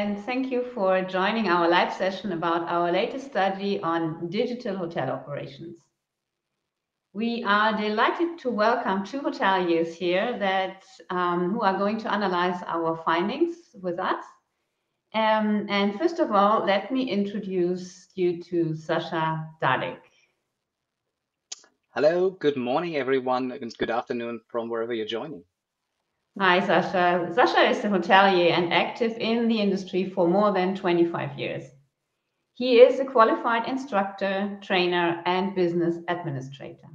and thank you for joining our live session about our latest study on digital hotel operations. We are delighted to welcome two hoteliers here who are going to analyze our findings with us. And first of all, let me introduce you to Sascha Dalig. Hello, good morning, everyone, and good afternoon from wherever you're joining. Hi, Sascha. Sascha is a hotelier and active in the industry for more than 25 years. He is a qualified instructor, trainer, and business administrator.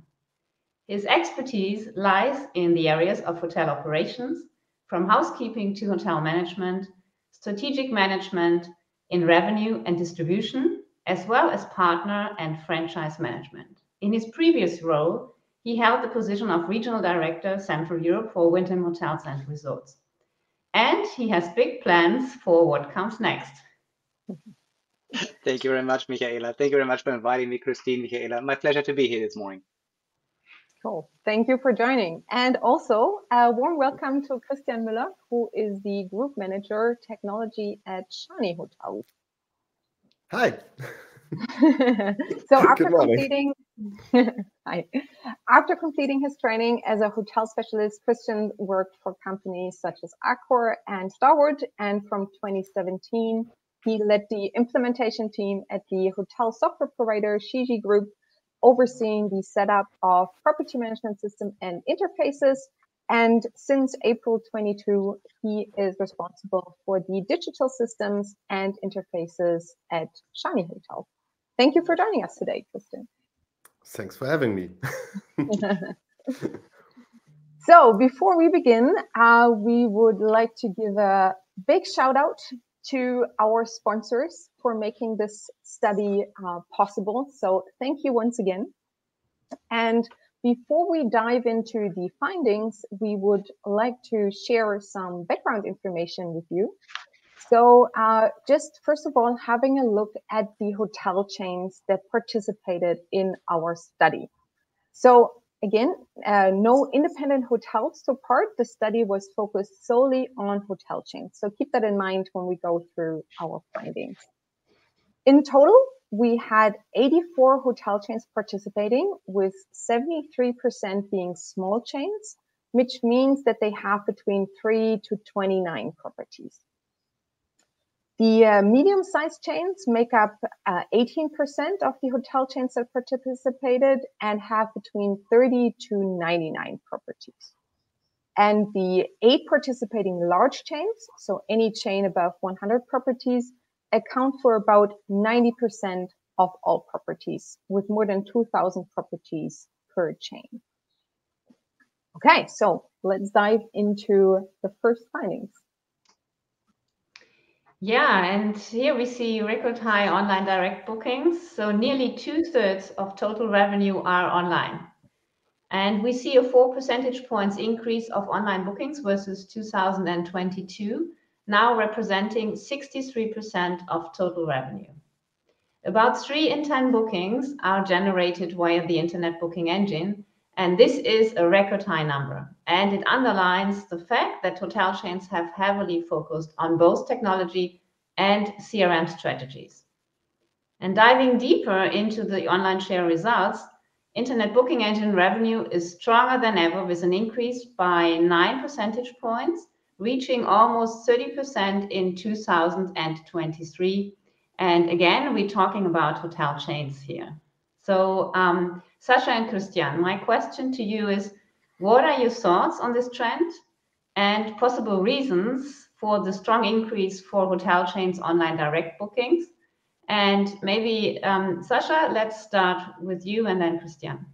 His expertise lies in the areas of hotel operations, from housekeeping to hotel management, strategic management, in revenue and distribution, as well as partner and franchise management. In his previous role, he held the position of Regional Director, Central Europe for Wyndham Hotels and Resorts. And he has big plans for what comes next. Thank you very much, Michaela. Thank you very much for inviting me, Christine, Michaela. My pleasure to be here this morning. Cool. Thank you for joining. And also a warm welcome to Christan Müller, who is the Group Manager Technology at Shani Hotels. Hi. So after completing after completing his training as a hotel specialist, Christian worked for companies such as Accor and Starwood, and from 2017 he led the implementation team at the hotel software provider Shiji Group, overseeing the setup of property management system and interfaces. And since April 22, he is responsible for the digital systems and interfaces at Shani Hotel. Thank you for joining us today, Christian. Thanks for having me. So before we begin, we would like to give a big shout out to our sponsors for making this study possible. So thank you once again. And before we dive into the findings, we would like to share some background information with you. So just first of all, having a look at the hotel chains that participated in our study. So again, no independent hotels took part. The study was focused solely on hotel chains. So keep that in mind when we go through our findings. In total, we had 84 hotel chains participating, with 73% being small chains, which means that they have between 3 to 29 properties. The medium-sized chains make up 18% of the hotel chains that participated and have between 30 to 99 properties. And the 8 participating large chains, so any chain above 100 properties, account for about 90% of all properties, with more than 2,000 properties per chain. Okay, so let's dive into the first findings. Yeah, and here we see record high online direct bookings. So nearly 2/3 of total revenue are online. And we see a 4 percentage points increase of online bookings versus 2022, now representing 63% of total revenue. About 3 in 10 bookings are generated via the internet booking engine, and this is a record high number. And it underlines the fact that hotel chains have heavily focused on both technology and CRM strategies. And diving deeper into the online share results, internet booking engine revenue is stronger than ever, with an increase by 9 percentage points, reaching almost 30% in 2023. And again, we're talking about hotel chains here. So Sascha and Christian, my question to you is, what are your thoughts on this trend and possible reasons for the strong increase for hotel chains online direct bookings? And maybe, Sascha, let's start with you and then Christian.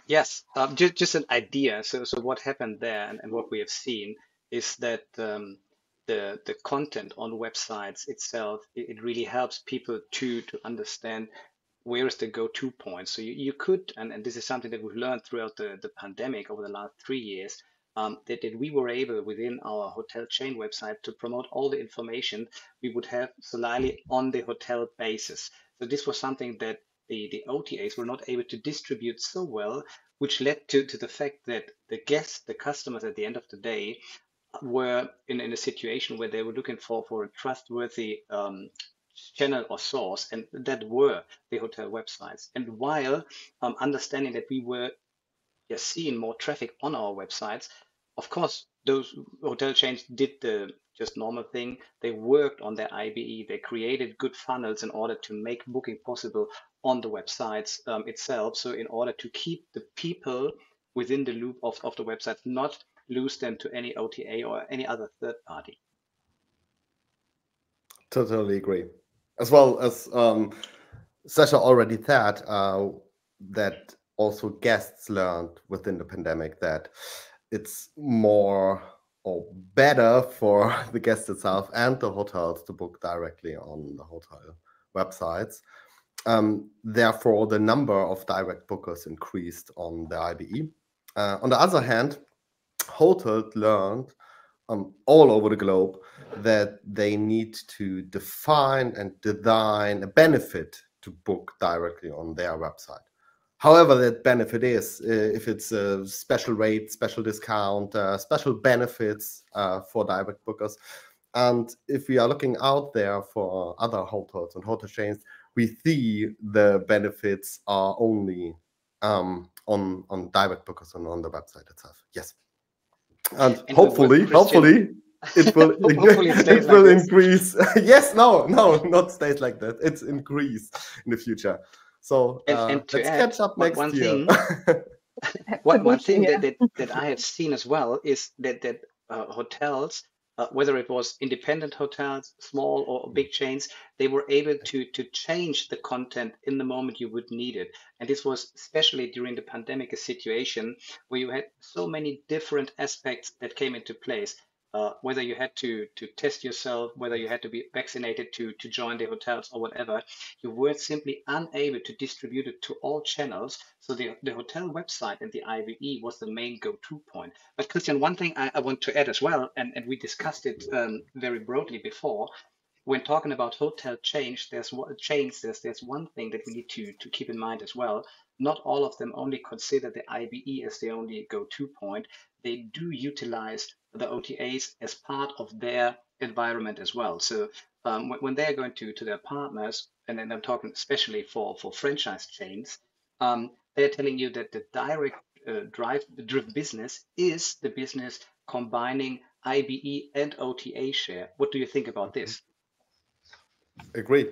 Yes, just an idea. So what happened there and what we have seen is that the content on websites itself, it really helps people to understand where is the go-to point. So you could, and this is something that we've learned throughout the pandemic over the last 3 years, that we were able within our hotel chain website to promote all the information we would have solely on the hotel basis. So this was something that the OTAs were not able to distribute so well, which led to the fact that the guests, the customers at the end of the day, were in a situation where they were looking for a trustworthy channel or source, and that were the hotel websites. And while understanding that we were seeing more traffic on our websites, of course, those hotel chains did the just normal thing. They worked on their IBE. They created good funnels in order to make booking possible on the websites itself. So in order to keep the people within the loop of the website, not lose them to any OTA or any other third party. Totally agree. As well as Sascha already said, that also guests learned within the pandemic that it's more or better for the guest itself and the hotels to book directly on the hotel websites. Therefore, the number of direct bookers increased on the IBE. On the other hand, hotels learned all over the globe that they need to define and design a benefit to book directly on their website. However that benefit is, if it's a special rate, special discount, special benefits for direct bookers. And if we are looking out there for other hotels and hotel chains, we see the benefits are only on direct bookers and on the website itself. Yes. And hopefully it will hopefully it will increase. Yes, no, not stays like that. It's increase in the future. So and let's catch up next year. One thing that I have seen as well is that hotels, whether it was independent hotels, small or big chains, they were able to change the content in the moment you would need it. And this was especially during the pandemic a situation where you had so many different aspects that came into place. Whether you had to test yourself, whether you had to be vaccinated to join the hotels or whatever, you were simply unable to distribute it to all channels. So the hotel website and the IBE was the main go-to point. But Christian, one thing I want to add as well, and we discussed it very broadly before, when talking about hotel chains, there's one thing that we need to keep in mind as well. Not all of them only consider the IBE as the only go-to point. They do utilize the OTAs as part of their environment as well. So when they're going to their partners, and then I'm talking especially for franchise chains, they're telling you that the direct driven business is the business combining IBE and OTA share. What do you think about this? Agree.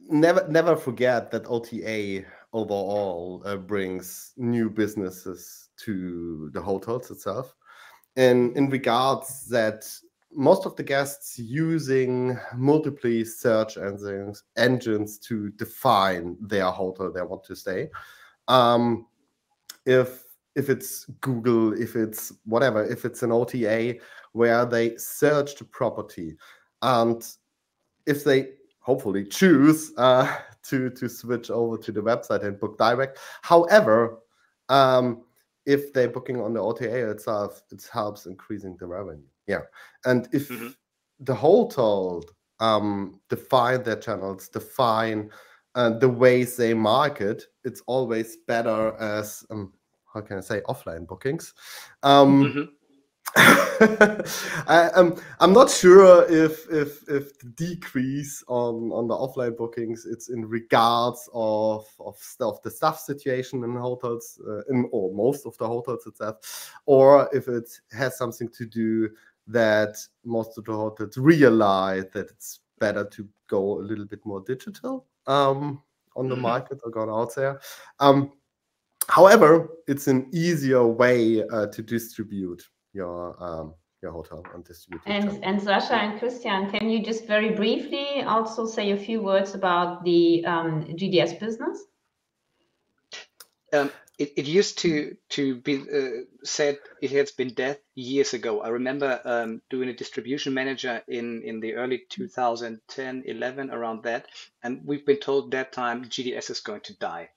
Never forget that OTA overall brings new businesses to the hotels itself. And in regards that most of the guests using multiple search engines to define their hotel they want to stay. If it's Google, if it's whatever, if it's an OTA where they search the property, and if they hopefully choose to switch over to the website and book direct. However, if they're booking on the OTA itself, it helps increasing the revenue. Yeah, and if the hotel define their channels, define the ways they market, it's always better as how can I say, offline bookings. I'm not sure if the decrease on the offline bookings it's in regards of the staff situation in hotels or most of the hotels itself, or if it has something to do that most of the hotels realize that it's better to go a little bit more digital on the market or go out there. However, it's an easier way to distribute your hotel and distribute. And Sascha and Christian, can you just very briefly also say a few words about the GDS business? It used to be said it has been dead years ago. I remember doing a distribution manager in the early 2010, 11, around that, and we've been told that time GDS is going to die.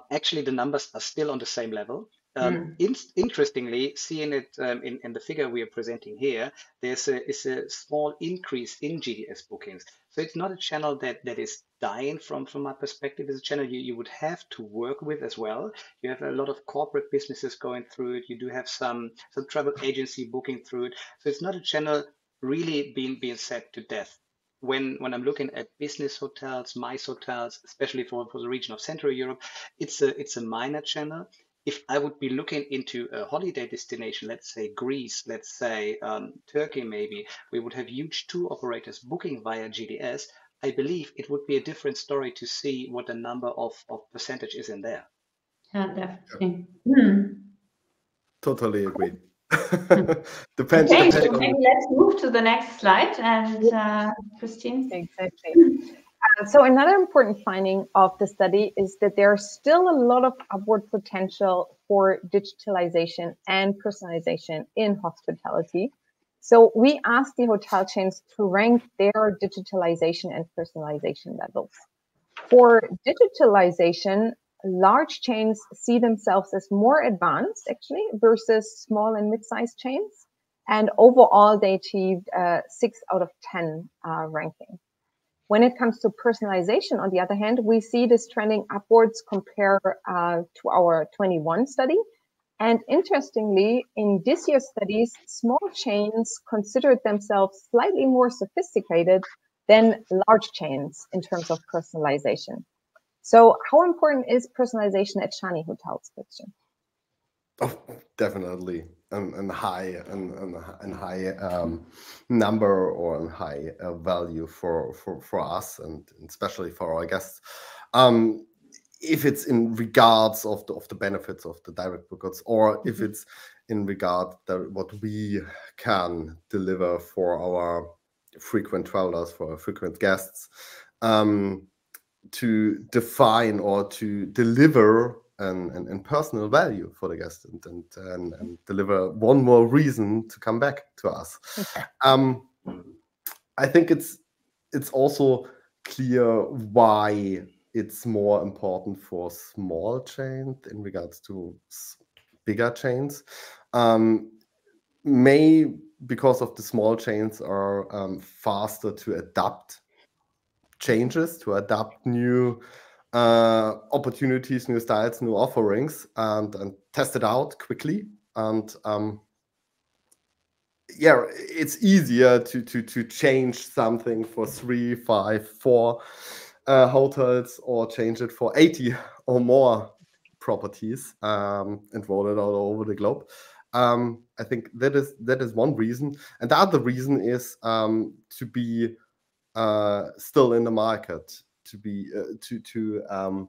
Actually, the numbers are still on the same level. Interestingly, seeing it in the figure we are presenting here, is a small increase in GDS bookings. So it's not a channel that is dying from my perspective. It's a channel you would have to work with as well. You have a lot of corporate businesses going through it. You do have some travel agency booking through it. So it's not a channel really being set to death. When I'm looking at business hotels, MICE hotels, especially for the region of Central Europe, it's a minor channel. If I would be looking into a holiday destination, let's say Greece, let's say Turkey, maybe, we would have huge tour operators booking via GDS. I believe it would be a different story to see what the number of percentage is in there. Yeah, definitely. Totally agree. Depends. Okay, so maybe let's move to the next slide. And Christine? Exactly. So another important finding of the study is that there's still a lot of upward potential for digitalization and personalization in hospitality. So we asked the hotel chains to rank their digitalization and personalization levels. For digitalization, large chains see themselves as more advanced, actually, versus small and mid-sized chains. And overall, they achieved a 6 out of 10 ranking. When it comes to personalization, on the other hand, we see this trending upwards compared to our 21 study. And interestingly, in this year's studies, small chains considered themselves slightly more sophisticated than large chains in terms of personalization. So how important is personalization at Shani Hotels, Christian? Oh, definitely a high number or a high value for us and especially for our guests. If it's in regards of the benefits of the direct bookers, or if it's in regard that what we can deliver for our frequent travelers, for our frequent guests, to define or to deliver and personal value for the guest and deliver one more reason to come back to us. I think it's also clear why it's more important for small chains in regards to bigger chains. Because of the small chains are faster to adapt changes, to adapt new opportunities, new styles, new offerings, and test it out quickly. And yeah, it's easier to change something for 3, 5, 4 hotels, or change it for 80 or more properties and roll it all over the globe. I think that is one reason, and the other reason is to be still in the market, to be to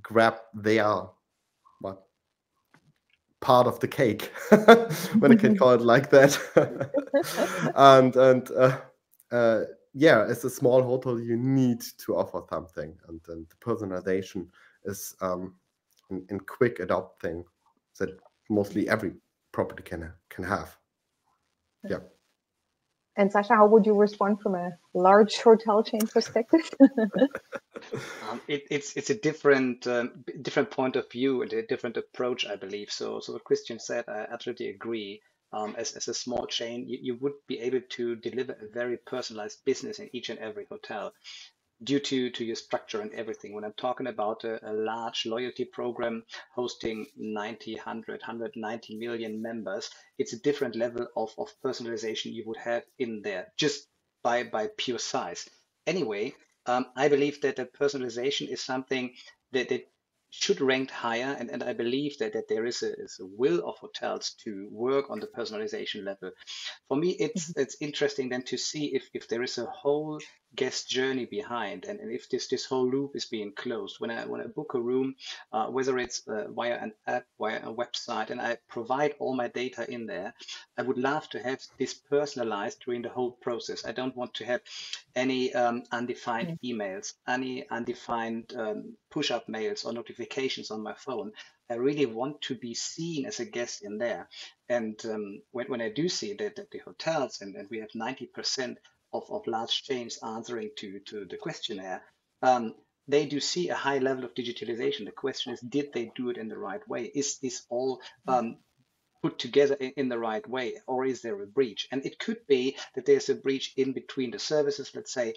grab their part of the cake, when I can call it like that. and yeah, as a small hotel, you need to offer something, and the personalization is in quick adopting that mostly every property can have. Yeah. And Sascha, how would you respond from a large hotel chain perspective? It's a different point of view and a different approach, I believe. So what Christian said, I absolutely agree. As a small chain, you would be able to deliver a very personalized business in each and every hotel, due to your structure and everything. When I'm talking about a large loyalty program hosting 90, 100, 190 million members, it's a different level of personalization you would have in there, just by pure size. Anyway, I believe that the personalization is something that should rank higher, and I believe that there is a will of hotels to work on the personalization level. For me, it's interesting then to see if there is a whole guest journey behind, and if this whole loop is being closed. When I book a room, whether it's via an app, via a website, and I provide all my data in there, I would love to have this personalized during the whole process. I don't want to have any undefined emails, any undefined push-up mails or notifications on my phone. I really want to be seen as a guest in there. And when I do see that the hotels, and we have 90% of large chains answering to the questionnaire, they do see a high level of digitalization. The question is, did they do it in the right way? Is this all put together in the right way, or is there a breach? And it could be that there's a breach in between the services, let's say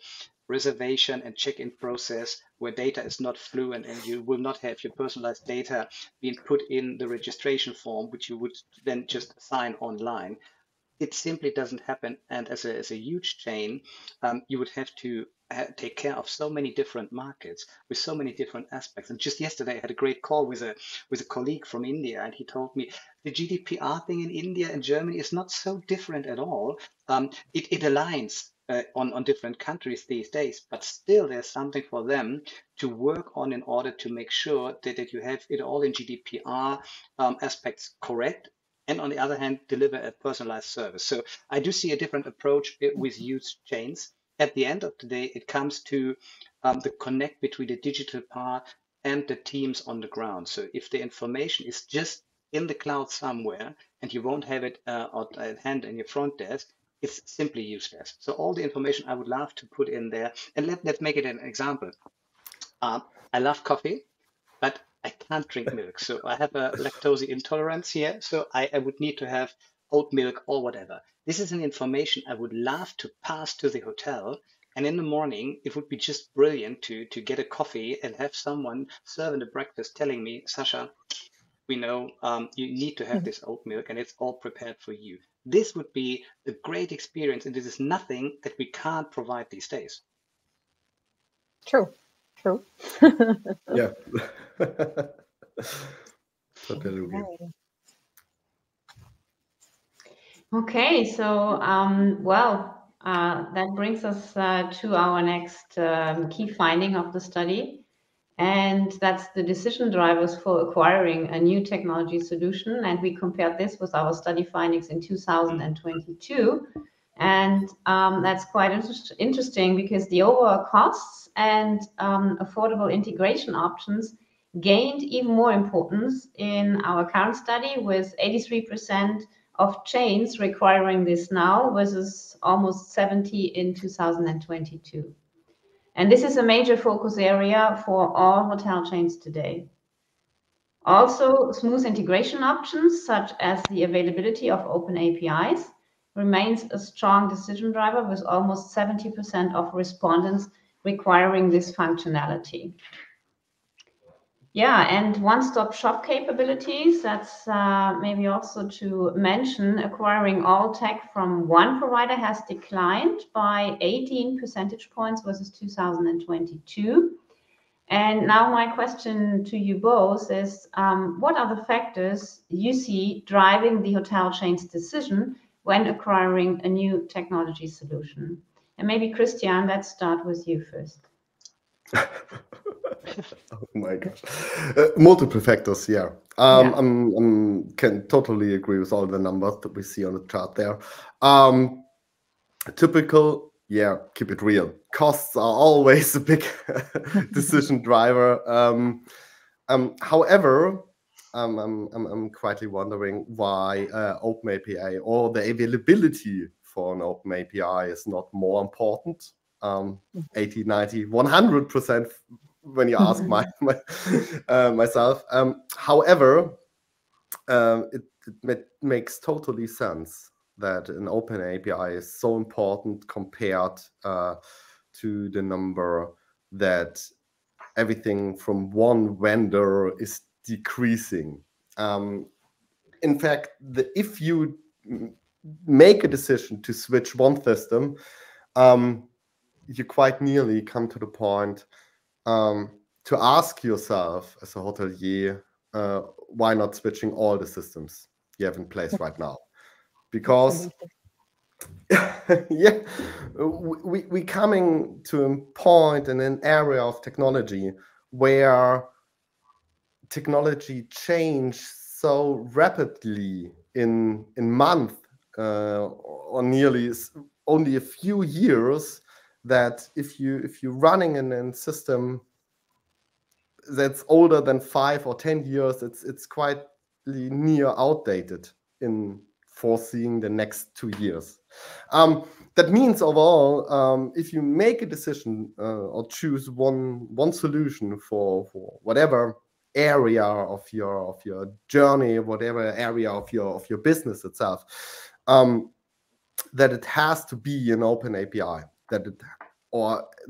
reservation and check-in process, where data is not fluent and you will not have your personalized data being put in the registration form, which you would then just sign online. It simply doesn't happen. And as a huge chain, you would have to take care of so many different markets with so many different aspects. And just yesterday, I had a great call with a colleague from India, and he told me the GDPR thing in India and Germany is not so different at all. It aligns on different countries these days, but still there's something for them to work on in order to make sure that you have it all in GDPR aspects correct, and on the other hand, deliver a personalized service. So I do see a different approach with huge chains. At the end of the day, it comes to the connect between the digital part and the teams on the ground. So if the information is just in the cloud somewhere and you won't have it at hand in your front desk, it's simply useless. So all the information I would love to put in there, and let's make it an example. I love coffee, but I can't drink milk. So I have a lactose intolerance here. So I would need to have oat milk or whatever. This is an information I would love to pass to the hotel. And in the morning, it would be just brilliant to get a coffee and have someone serving the breakfast telling me, Sascha, we know you need to have this oat milk and it's all prepared for you. This would be a great experience. And this is nothing that we can't provide these days. True. True. Yeah. Totally agree. Okay, so that brings us to our next key finding of the study, and that's the decision drivers for acquiring a new technology solution. And we compared this with our study findings in 2022. And that's quite interesting because the overall costs and affordable integration options gained even more importance in our current study, with 83% of chains requiring this now versus almost 70 in 2022. And this is a major focus area for all hotel chains today. Also, smooth integration options, such as the availability of open APIs, remains a strong decision driver, with almost 70% of respondents requiring this functionality. Yeah, and one-stop shop capabilities, that's maybe also to mention, acquiring all tech from one provider has declined by 18 percentage points versus 2022. And now my question to you both is, what are the factors you see driving the hotel chain's decision when acquiring a new technology solution? And maybe Christian, let's start with you first. Oh my gosh. Multiple factors, yeah. I can totally agree with all the numbers that we see on the chart there. Typical, yeah, keep it real. Costs are always a big decision driver. However, I'm quietly wondering why Open API or the availability for an Open API is not more important. 80, 90, 100% when you ask myself. However, it makes totally sense that an open API is so important compared to the number that everything from one vendor is decreasing. In fact, if you make a decision to switch one system, you quite nearly come to the point to ask yourself as a hotelier, why not switching all the systems you have in place right now? Because yeah, we coming to a point in an area of technology where technology changed so rapidly in months or nearly only a few years, that if you're running in a system that's older than 5 or 10 years, it's quite near outdated in foreseeing the next 2 years. that means overall, if you make a decision or choose one solution for whatever area of your journey, whatever area of your business itself, that it has to be an open API, that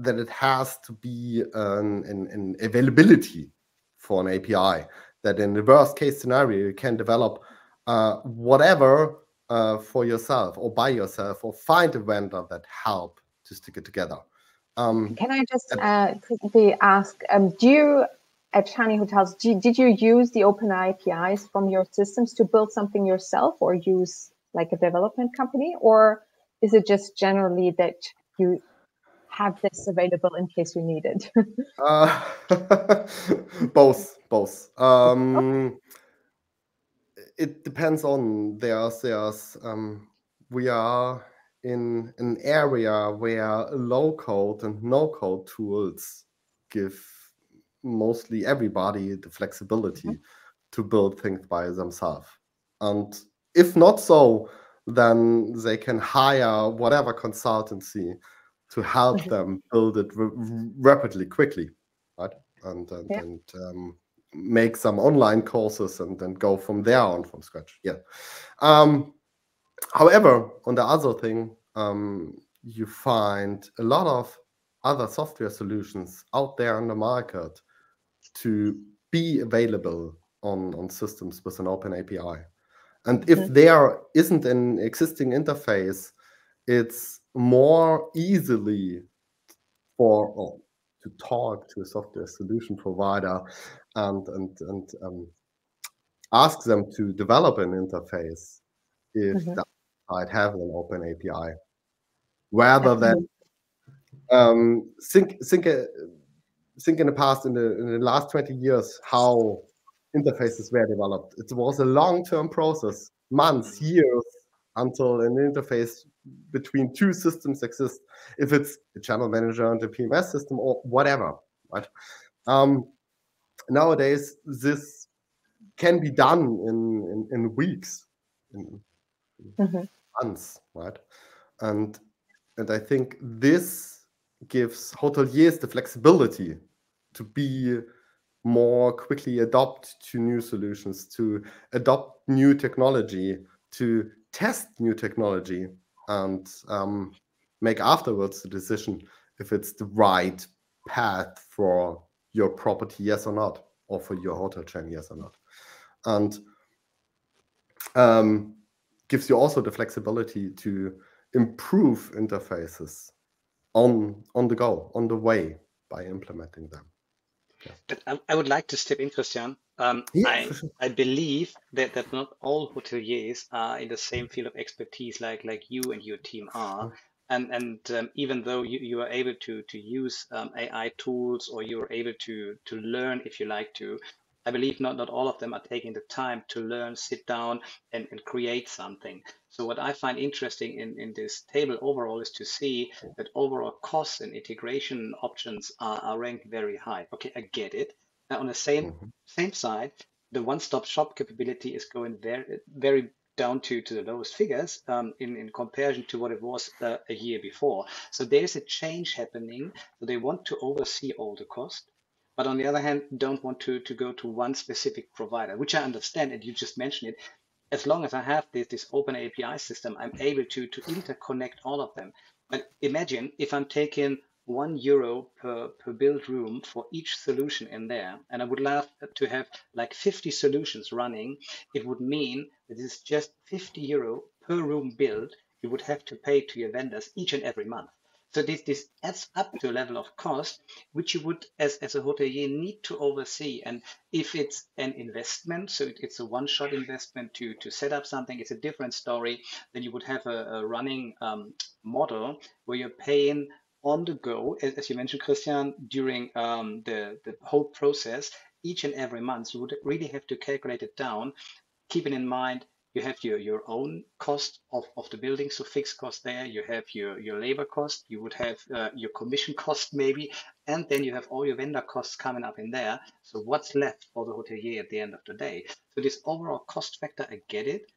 it has to be an availability for an API, that in the worst case scenario you can develop whatever for yourself or by yourself, or find a vendor that help to stick it together. Can I just quickly ask, do you at Shiny Hotels, did you use the open APIs from your systems to build something yourself, or use like a development company, or is it just generally that you have this available in case you need it? Both. It depends on we are in an area where low code and no code tools give mostly everybody the flexibility to build things by themselves. And if not so, then they can hire whatever consultancy to help them build it rapidly, quickly, right? And make some online courses and then go from there on from scratch. Yeah. However, on the other thing, you find a lot of other software solutions out there on the market to be available on systems with an open API. And if there isn't an existing interface, it's more easily to talk to a software solution provider and ask them to develop an interface if that side have an open API, rather than think in the past, in the last 20 years, how interfaces were developed. It was a long-term process, months, years, until an interface between two systems exists, if it's the channel manager and the PMS system or whatever, right? Nowadays, this can be done in weeks, in months, right? And I think this gives hoteliers the flexibility to be more quickly adopt to new solutions, to adopt new technology, to test new technology, and make afterwards the decision if it's the right path for your property, yes or not, or for your hotel chain, yes or not. And gives you also the flexibility to improve interfaces on the go, on the way, by implementing them. Yeah. But I would like to step in, Christian. For sure. I believe that not all hoteliers are in the same field of expertise like you and your team are. And even though you are able to use AI tools, or you're able to learn if you like to, I believe not all of them are taking the time to learn, sit down and create something. So what I find interesting in this table overall is to see that overall costs and integration options are ranked very high. Okay, I get it. Now on the same side, the one-stop shop capability is going very down to the lowest figures in comparison to what it was a year before. So there's a change happening. So they want to oversee all the cost, but on the other hand, don't want to go to one specific provider, which I understand, and you just mentioned it. As long as I have this open API system, I'm able to interconnect all of them. But imagine if I'm taking €1 per build room for each solution in there, and I would love to have like 50 solutions running. It would mean that it's just €50 per room build you would have to pay to your vendors each and every month. So this adds up to a level of cost which you would, as a hotelier, need to oversee. And if it's an investment, so it's a one-shot investment to set up something, it's a different story. Then you would have a running model where you're paying on the go, as you mentioned, Christian, during the whole process, each and every month. You would really have to calculate it down, keeping in mind you have your own cost of the building, so fixed cost there. You have your labor cost. You would have your commission cost maybe, and then you have all your vendor costs coming up in there. So what's left for the hotelier at the end of the day? So this overall cost factor, I get it,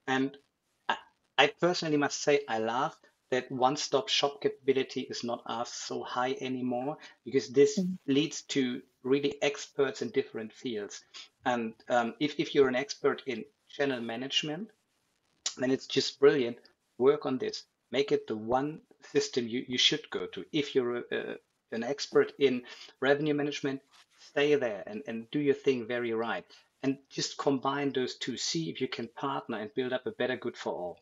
and I personally must say I love that one-stop shop capability is not asked so high anymore, because this leads to really experts in different fields. And if you're an expert in channel management, then it's just brilliant. Work on this. Make it the one system you should go to. If you're an expert in revenue management, stay there and do your thing very right. And just combine those two. See if you can partner and build up a better good for all.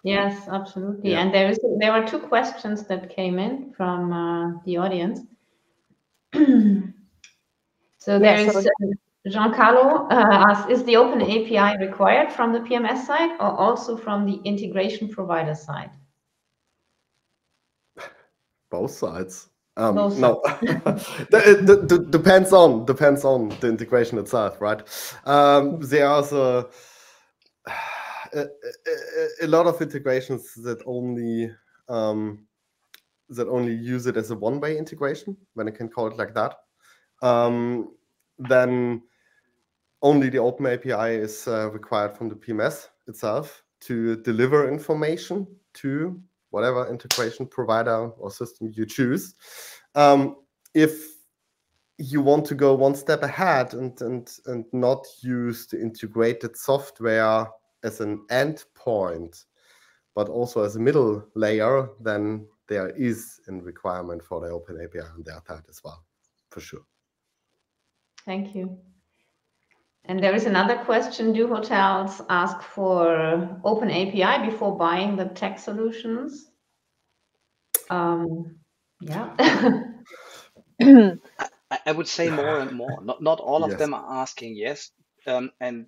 Yes, absolutely. Yeah. And there were two questions that came in from the audience. So there is Giancarlo asks, is the open API required from the PMS side or also from the integration provider side? Both sides. Both no, it depends on the integration itself, right? There's a lot of integrations that only use it as a one-way integration, when I can call it like that. Then only the open API is required from the PMS itself to deliver information to whatever integration provider or system you choose. If you want to go one step ahead and not use the integrated software as an endpoint, but also as a middle layer, then there is a requirement for the open API on their side as well, for sure. Thank you. And there is another question. Do hotels ask for open API before buying the tech solutions? Yeah. I would say more and more. Not all of them are asking yes. And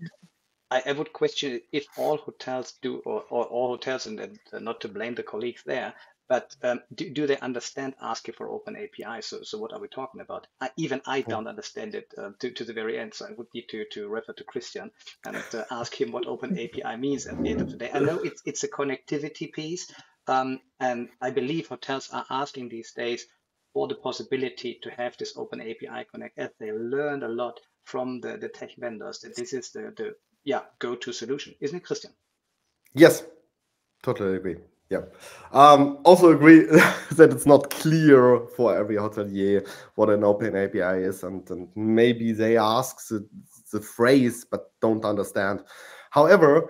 I would question if all hotels do, or all hotels, and not to blame the colleagues there, but do they understand asking for open API? So what are we talking about? Even I don't understand it to the very end. So I would need to refer to Christian and ask him what open API means at the end of the day. I know it's a connectivity piece, and I believe hotels are asking these days for the possibility to have this open API connect, as they learned a lot from the tech vendors that this is the go-to solution, isn't it, Christian? Yes, totally agree. Yeah. Also agree that it's not clear for every hotelier what an open API is, and maybe they ask the phrase but don't understand. However,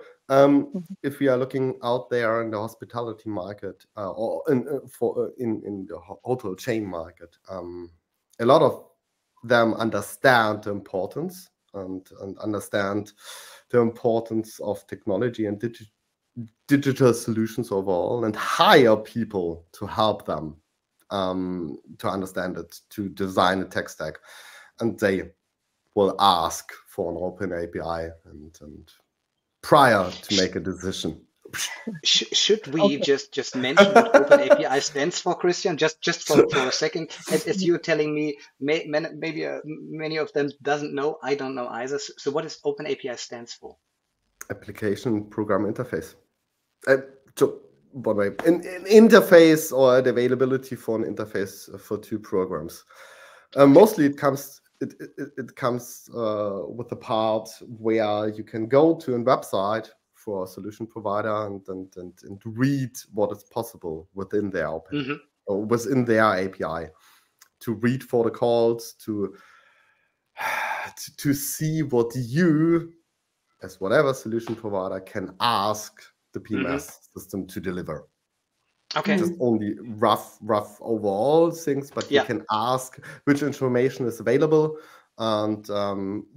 if we are looking out there in the hospitality market or in the hotel chain market, a lot of them understand the importance and understand the importance of technology and digital solutions overall, and hire people to help them to understand it, to design a tech stack, and they will ask for an open API and prior to make a decision. Should we just mention what open API stands for, Christian? Just for a second, as you're telling me, maybe many of them doesn't know. I don't know either. So what does open API stands for? Application Program Interface. So, by the way, an interface or the availability for an interface for two programs. Mostly it comes with the part where you can go to a website for a solution provider and read what is possible within their open or within their API, to read protocols, to see what you, as whatever solution provider, can ask the PMS system to deliver. Okay. Just only rough overall things, but you can ask which information is available, and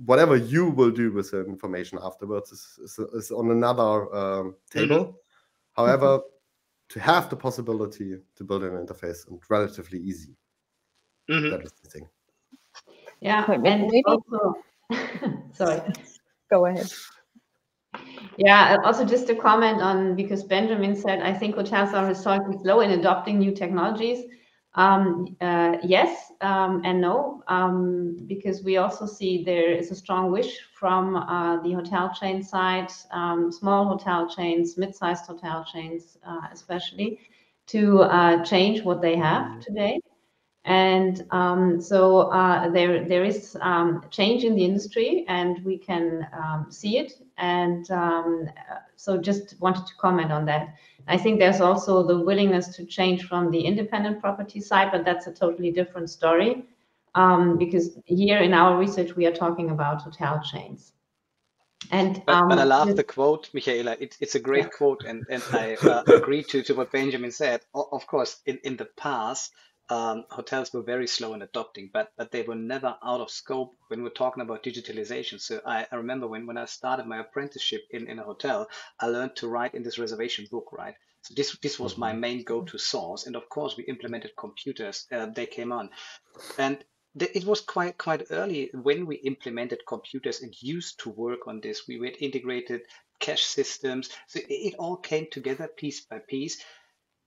whatever you will do with the information afterwards is on another table. However, to have the possibility to build an interface, and relatively easy. That is the thing. Yeah, and maybe also, sorry. Go ahead. Yeah, also just a comment on, because Benjamin said, I think hotels are historically slow in adopting new technologies. Yes and no, because we also see there is a strong wish from the hotel chain side, small hotel chains, mid-sized hotel chains especially, to change what they have today. And there is change in the industry, and we can see it. And so just wanted to comment on that. I think there's also the willingness to change from the independent property side, but that's a totally different story, because here in our research we are talking about hotel chains. And but I love the quote, Michaela. It's a great quote, and I agree to what Benjamin said. Of course, in the past, hotels were very slow in adopting, but they were never out of scope when we're talking about digitalization. So I remember when I started my apprenticeship in a hotel, I learned to write in this reservation book, right? So this was my main go-to source, and of course we implemented computers. They came on, and it was quite early when we implemented computers and used to work on this. We had integrated cache systems, so it all came together piece by piece.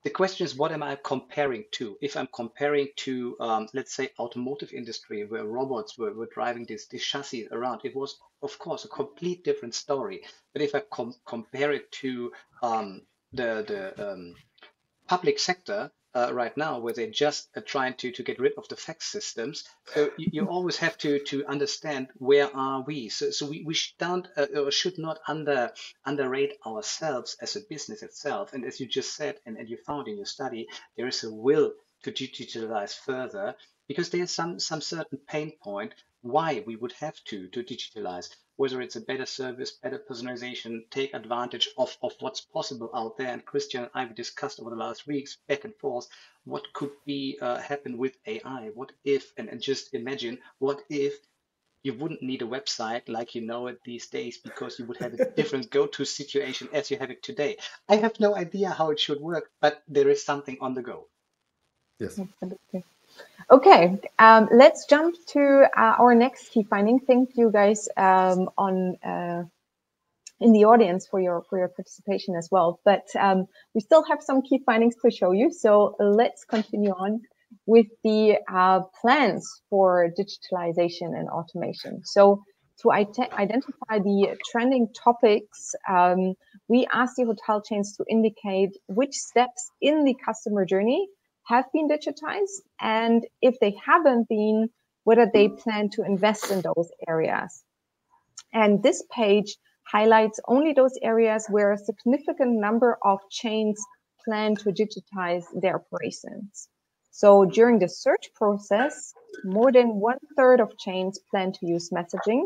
The question is, what am I comparing to? If I'm comparing to, let's say, automotive industry, where robots were driving these chassis around, it was, of course, a complete different story. But if I compare it to the public sector right now, where they're just trying to get rid of the fax systems. So you always have to understand where are we. So we don't or should not underrate ourselves as a business itself. And as you just said, and you found in your study, there is a will to digitalize further, because there's some certain pain point why we would have to digitalize, whether it's a better service, better personalization, take advantage of what's possible out there. And Christian and I, we discussed over the last weeks back and forth what could be happen with AI. What if, and just imagine, what if you wouldn't need a website like you know it these days, because you would have a different go-to situation as you have it today. I have no idea how it should work, but there is something on the go. Yes. Absolutely. Okay, let's jump to our next key finding. Thank you guys in the audience for your participation as well. But we still have some key findings to show you. So let's continue on with the plans for digitalization and automation. So to identify the trending topics, we asked the hotel chains to indicate which steps in the customer journey have been digitized, and if they haven't been, whether they plan to invest in those areas. And this page highlights only those areas where a significant number of chains plan to digitize their operations. So during the search process, more than 1/3 of chains plan to use messaging,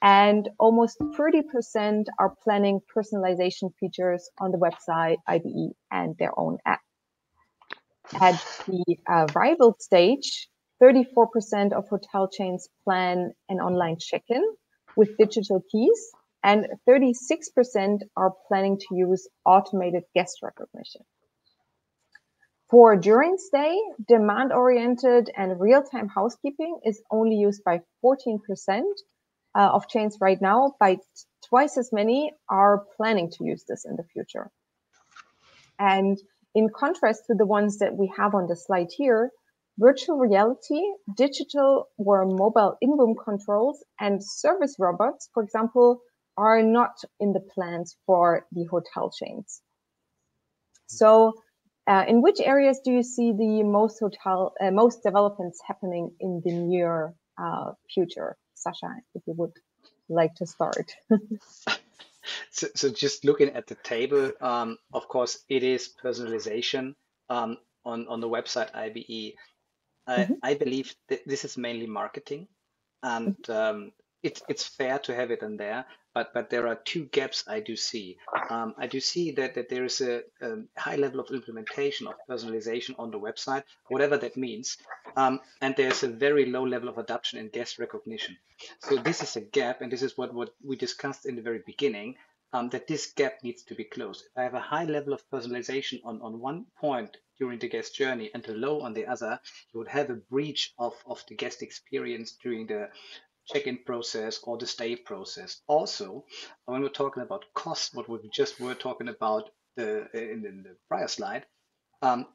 and almost 30% are planning personalization features on the website, IBE, and their own app. At the arrival stage, 34% of hotel chains plan an online check-in with digital keys, and 36% are planning to use automated guest recognition. For during stay, demand-oriented and real-time housekeeping is only used by 14% of chains right now, but twice as many are planning to use this in the future. And in contrast to the ones that we have on the slide here, virtual reality, digital or mobile in-room controls, and service robots, for example, are not in the plans for the hotel chains. So in which areas do you see the most developments happening in the near future? Sascha, if you would like to start. So just looking at the table, of course, it is personalization on the website IBE. I believe that this is mainly marketing, and it's fair to have it in there. But there are two gaps I do see. I do see that there is a high level of implementation of personalization on the website, whatever that means, and there's a very low level of adoption in guest recognition. So this is a gap, and this is what we discussed in the very beginning. That this gap needs to be closed. If I have a high level of personalization on one point during the guest journey and a low on the other, you would have a breach of the guest experience during the check-in process or the stay process. Also, when we're talking about cost, what we just were talking about in the prior slide,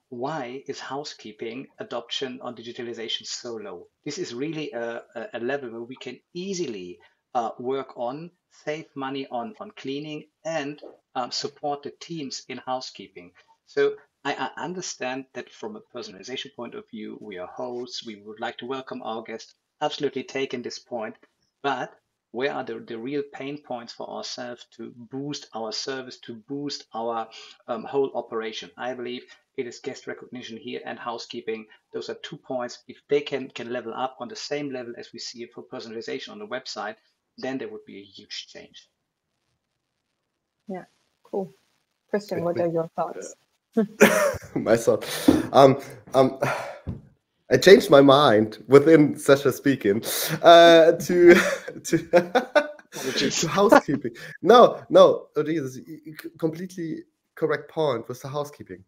why is housekeeping adoption on digitalization so low? This is really a level where we can easily work on, save money on cleaning, and support the teams in housekeeping. So I understand that from a personalization point of view, we are hosts, we would like to welcome our guests, absolutely taken this point, but where are the real pain points for ourselves to boost our service, to boost our whole operation? I believe it is guest recognition here and housekeeping. Those are 2 points. If they can level up on the same level as we see it for personalization on the website, then there would be a huge change. Yeah, cool. Christian, what are your thoughts? Myself. I changed my mind within Sascha speaking to housekeeping. No, Jesus, completely correct point with the housekeeping,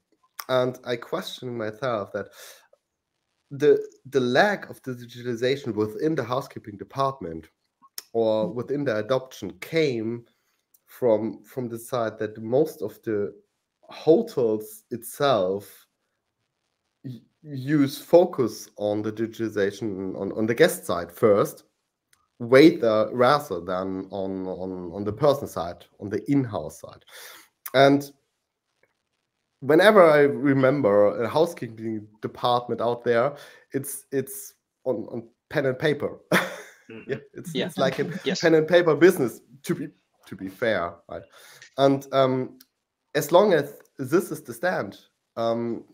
and I question myself that the lack of digitalization within the housekeeping department or within the adoption came from the side that most of the hotels itself use focus on the digitalization on the guest side first, rather than on the person side, on the in-house side. And whenever I remember a housekeeping department out there, it's on pen and paper. Yeah, it's like a pen and paper business, to be fair, right? And as long as this is the stand,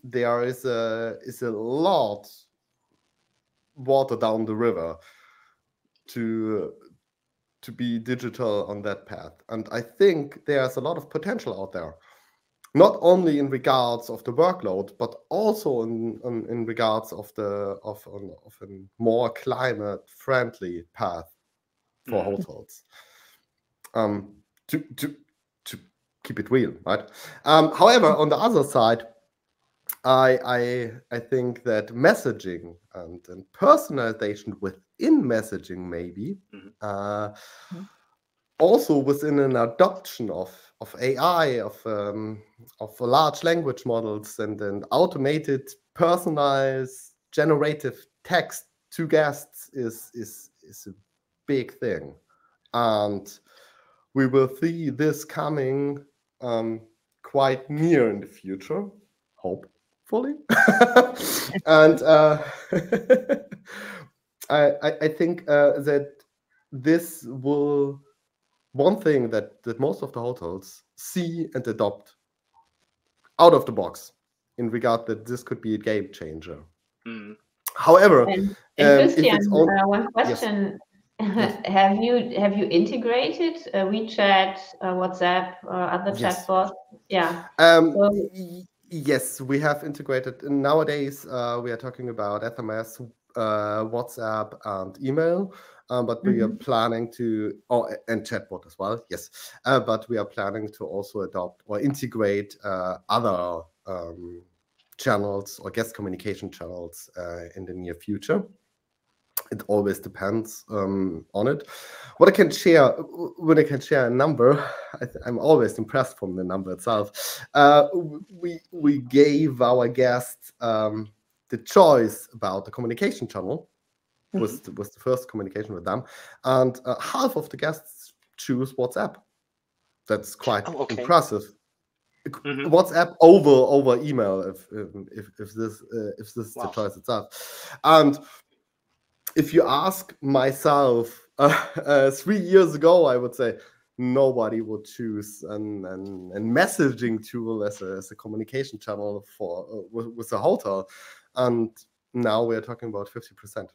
there is a lot water down the river to be digital on that path. And I think there's a lot of potential out there, not only in regards of the workload, but also in regards of a more climate friendly path for hotels. To keep it real, right? However, on the other side, I think that messaging and personalization within messaging maybe also within an adoption of AI, of large language models and automated personalized generative text to guests is a big thing, and we will see this coming quite near in the future, hopefully. And I think that this will one thing that most of the hotels see and adopt out of the box in regard that this could be a game changer. However, and if Christian, it's on, one question. Yes. Have you integrated WeChat, WhatsApp, or other chatbots? Yeah. Yes, we have integrated. Nowadays, we are talking about SMS, WhatsApp, and email. But we are planning to, and chatbot as well. Yes, but we are planning to also adopt or integrate other channels or guest communication channels in the near future. It always depends on it. What I can share, when I can share a number, I'm always impressed from the number itself. We gave our guests the choice about the communication channel. Was the first communication with them, and half of the guests choose WhatsApp. That's quite impressive. WhatsApp over email, if this is the choice itself. And if you ask myself 3 years ago, I would say nobody would choose a messaging tool as a communication channel for with a hotel, and now we are talking about 50%.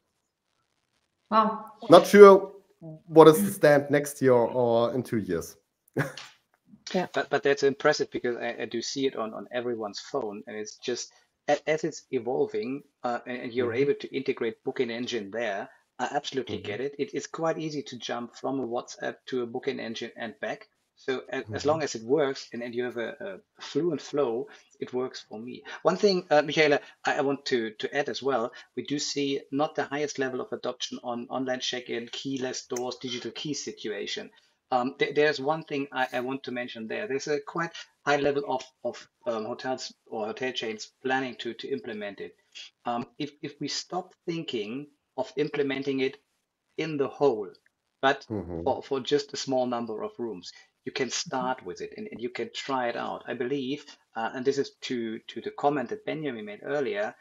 Wow. Not sure what is the stand next year or in 2 years. Yeah. But that's impressive because I do see it on everyone's phone, and it's just as it's evolving, and you're able to integrate booking engine there. I absolutely get it. It's quite easy to jump from a WhatsApp to a booking engine and back. So as long as it works and you have a fluent flow, it works for me. One thing, Michaela, I want to add as well, we do see not the highest level of adoption on online check-in, keyless doors, digital key situation. There's one thing I want to mention there. There's a quite high level of hotels or hotel chains planning to implement it. If we stop thinking of implementing it in the whole, but for just a small number of rooms, you can start with it and you can try it out. I believe, and this is to the comment that Benjamin made earlier,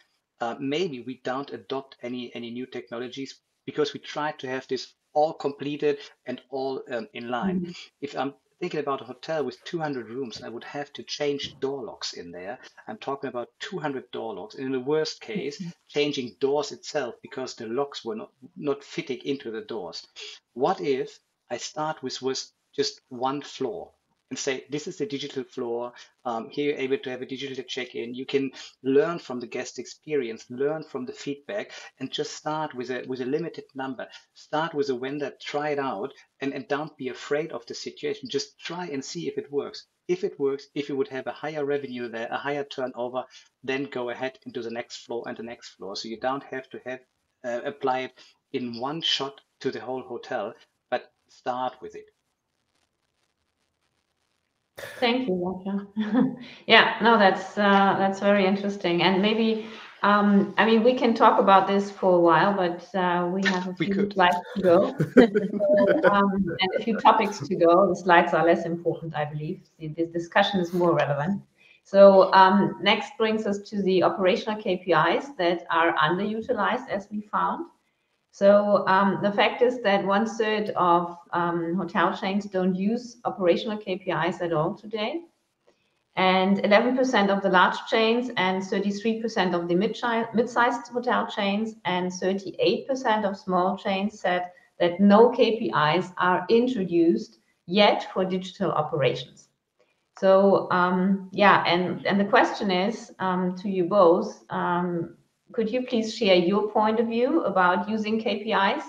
maybe we don't adopt any new technologies because we try to have this all completed and all in line. If I'm thinking about a hotel with 200 rooms, I would have to change door locks in there. I'm talking about 200 door locks. And in the worst case, changing doors itself because the locks were not fitting into the doors. What if I start with just one floor and say, this is the digital floor. Here you're able to have a digital check-in. You can learn from the guest experience, learn from the feedback, and just start with a limited number. Start with a vendor, try it out, and don't be afraid of the situation. Just try and see if it works. If it works, if you would have a higher revenue there, a higher turnover, then go ahead into the next floor and the next floor. So you don't have to have apply it in one shot to the whole hotel, but start with it. Thank you, Sascha. Yeah, no, that's very interesting. And maybe, I mean, we can talk about this for a while, but we have a few slides to go. So, and a few topics to go. The slides are less important, I believe. This discussion is more relevant. So next brings us to the operational KPIs that are underutilized, as we found. So the fact is that 1/3 of hotel chains don't use operational KPIs at all today. And 11% of the large chains and 33% of the mid-sized hotel chains and 38% of small chains said that no KPIs are introduced yet for digital operations. So yeah, and the question is to you both, could you please share your point of view about using KPIs?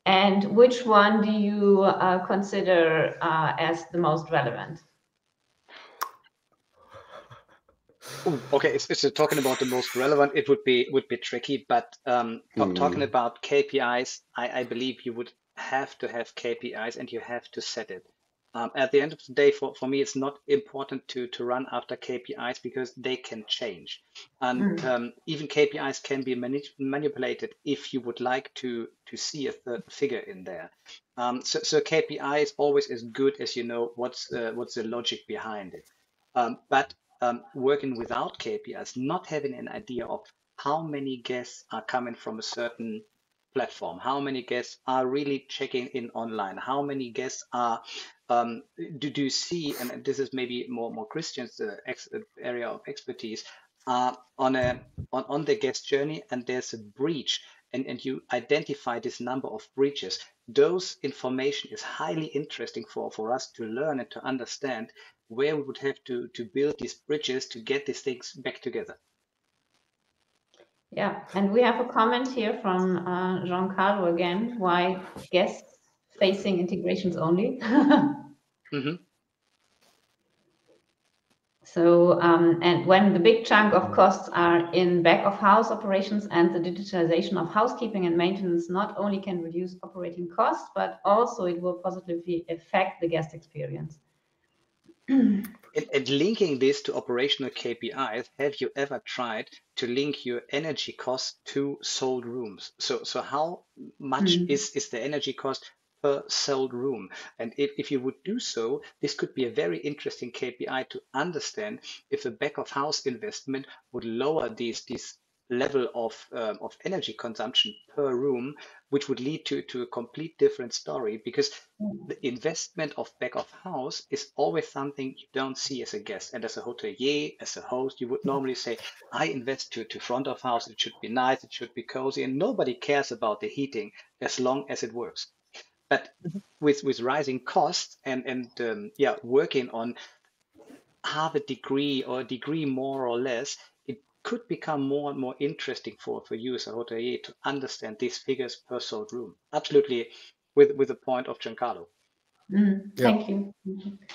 And which one do you consider as the most relevant? Okay, so talking about the most relevant, it would be tricky, but talking about KPIs, I believe you would have to have KPIs and you have to set it. At the end of the day, for me, it's not important to run after KPIs because they can change. And even KPIs can be manipulated if you would like to see a third figure in there. So KPI is always as good as you know what's the logic behind it. But working without KPIs, not having an idea of how many guests are coming from a certain platform, how many guests are really checking in online, how many guests are do you see, and this is maybe more Christian's area of expertise, on the guest journey, and there's a breach, and you identify this number of breaches. Those information is highly interesting for us to learn and to understand where we would have to build these bridges to get these things back together. Yeah, and we have a comment here from Giancarlo again. Why guest-facing integrations only? So, and when the big chunk of costs are in back-of-house operations and the digitalization of housekeeping and maintenance not only can reduce operating costs, but also it will positively affect the guest experience. And linking this to operational KPIs, have you ever tried to link your energy cost to sold rooms? So how much is the energy cost per sold room? And if you would do so, this could be a very interesting KPI to understand if a back of house investment would lower these level of energy consumption per room, which would lead to a complete different story, because the investment of back of house is always something you don't see as a guest. And as a hotelier, as a host, you would normally say, I invest to front of house, it should be nice, it should be cozy, and nobody cares about the heating as long as it works. But with rising costs and working on half a degree or a degree more or less, it could become more and more interesting for you as a hotelier to understand these figures per sold room. Absolutely, with the point of Giancarlo. Thank you.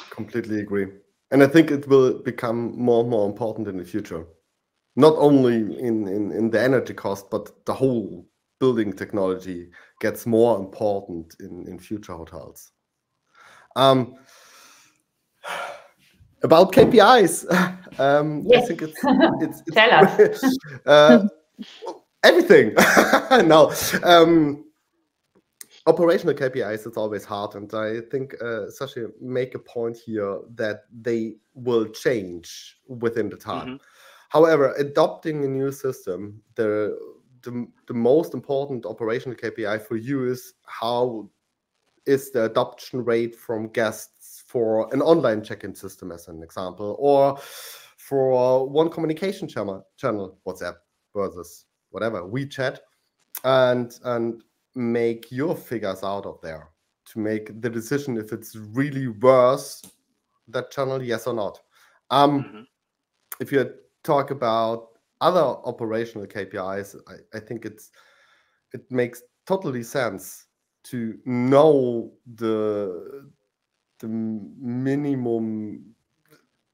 Completely agree. And I think it will become more and more important in the future, not only in the energy cost, but the whole building technology gets more important in future hotels. About KPIs, Yes. I think it's Tell us. everything. No, operational KPIs, it's always hard, and I think Sascha make a point here that they will change within the time. However, adopting a new system, the most important operational KPI for you is how is the adoption rate from guests for an online check-in system, as an example, or for one communication channel, WhatsApp versus whatever, WeChat, and make your figures out of there to make the decision if it's really worth that channel, yes or not. If you talk about other operational KPIs, I think it makes totally sense to know the minimum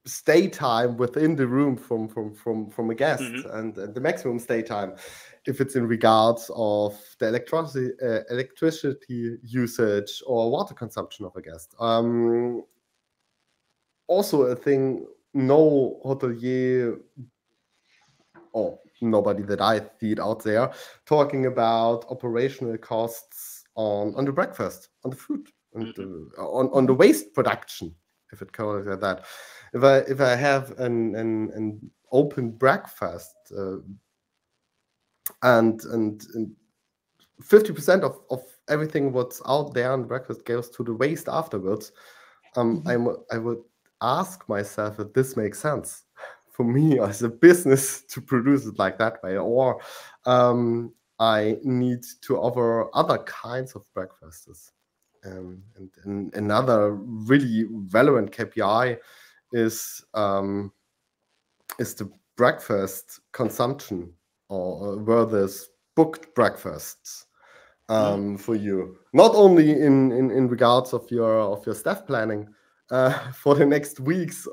stay time within the room from a guest and the maximum stay time, if it's in regards of the electricity usage or water consumption of a guest. Also a thing, no hotelier or nobody that I see it out there talking about operational costs on the breakfast, on the food, and on the waste production, if it goes like that. If I have an open breakfast and 50% of everything what's out there on breakfast goes to the waste afterwards, I would ask myself if this makes sense for me as a business to produce it like that way, or I need to offer other kinds of breakfasts. And another really relevant KPI is the breakfast consumption, or versus booked breakfasts for you. Not only in regards of your staff planning for the next weeks,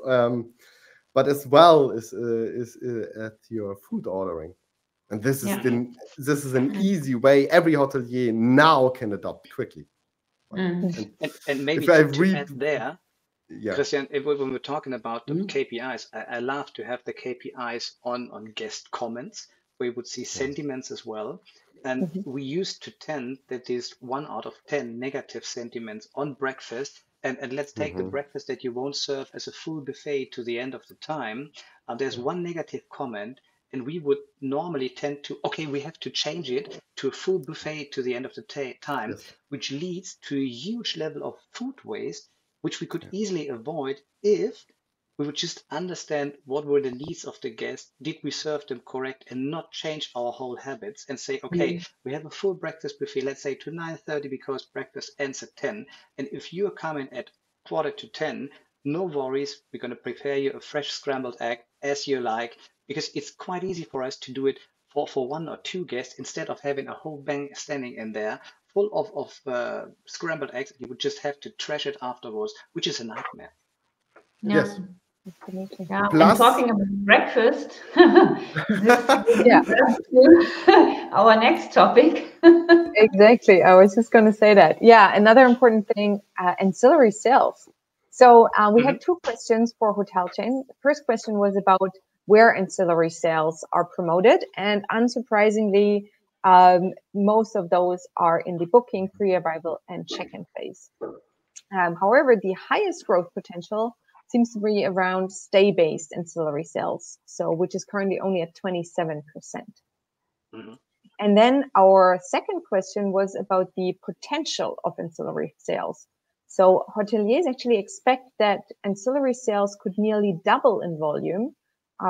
but as well as at your food ordering. And this is an easy way every hotelier now can adopt quickly. And maybe to add there, Christian, when we're talking about the KPIs, I love to have the KPIs on guest comments, where you would see sentiments as well. And we used to tend that is 1 out of 10 negative sentiments on breakfast. And let's take the breakfast that you won't serve as a full buffet to the end of the time. There's one negative comment, and we would normally tend to, okay, we have to change it to a full buffet to the end of the time, which leads to a huge level of food waste, which we could easily avoid if we would just understand what were the needs of the guests, did we serve them correct, and not change our whole habits and say, okay, we have a full breakfast buffet, let's say to 9:30 because breakfast ends at 10. And if you're coming at 9:45, no worries, we're going to prepare you a fresh scrambled egg as you like, because it's quite easy for us to do it for 1 or 2 guests instead of having a whole bank standing in there full of scrambled eggs. You would just have to trash it afterwards, which is a nightmare. Yes. Yeah, and talking about breakfast, our next topic. Exactly. I was just going to say that. Yeah, another important thing, ancillary sales. So we had 2 questions for Hotel Chain. The first question was about where ancillary sales are promoted, and unsurprisingly, most of those are in the booking, pre-arrival, and check-in phase. However, the highest growth potential seems to be around stay-based ancillary sales, so which is currently only at 27%. And then our second question was about the potential of ancillary sales. So hoteliers actually expect that ancillary sales could nearly double in volume,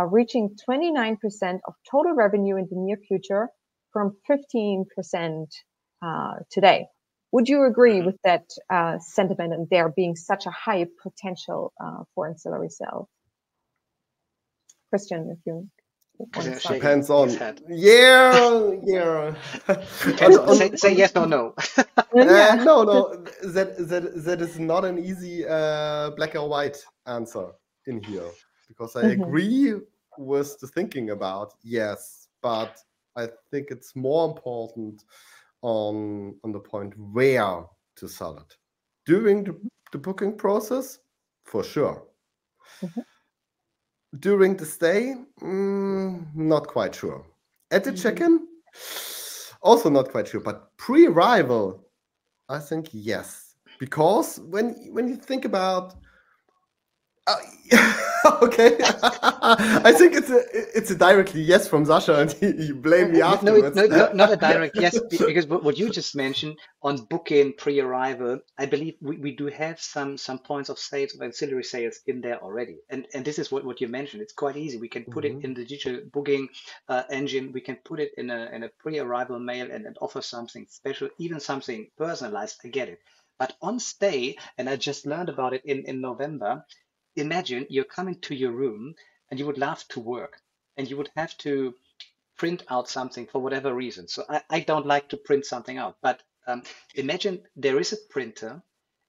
reaching 29% of total revenue in the near future from 15% today. Would you agree with that sentiment, and there being such a high potential for ancillary sales? Christian, if you want to start. Depends on. Say yes or no. No. That is not an easy black or white answer in here, because I agree with the thinking about yes, but I think it's more important on the point where to sell it. During the booking process, for sure. During the stay, not quite sure. At the check-in, also not quite sure. But pre-arrival, I think yes, because when you think about okay, I think it's a directly yes from Sascha, and he blamed me afterwards. Not a direct yes, because what you just mentioned on booking pre-arrival, I believe we do have some points of sales of ancillary sales in there already, and this is what you mentioned. It's quite easy. We can put it in the digital booking engine. We can put it in a pre-arrival mail and offer something special, even something personalized. I get it, but on stay, and I just learned about it in November. Imagine you're coming to your room and you would love to work and you would have to print out something for whatever reason. So I don't like to print something out, but imagine there is a printer,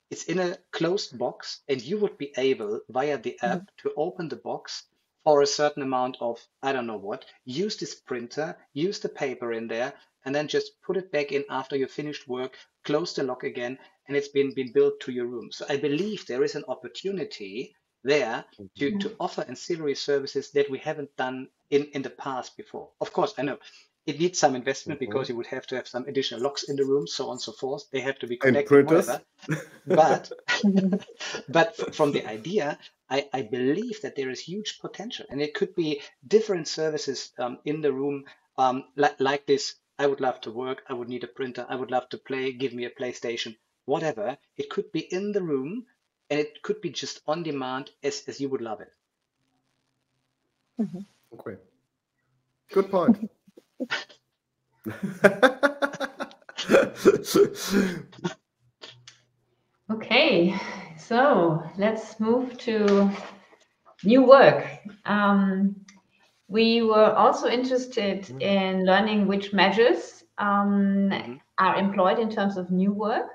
it's in a closed box, and you would be able via the app to open the box for a certain amount of, I don't know what, use this printer, use the paper in there, and then just put it back in after you finished work, close the lock again, and it's been built to your room. So I believe there is an opportunity there to offer ancillary services that we haven't done in the past before. Of course, I know it needs some investment because you would have to have some additional locks in the room, so on and so forth. They have to be And connected, printers. whatever. But from the idea, I believe that there is huge potential, and it could be different services in the room, like this. I would love to work. I would need a printer. I would love to play. Give me a PlayStation, whatever. It could be in the room, and it could be just on demand as you would love it. Okay. Good point. Okay, so let's move to new work. We were also interested in learning which measures are employed in terms of new work.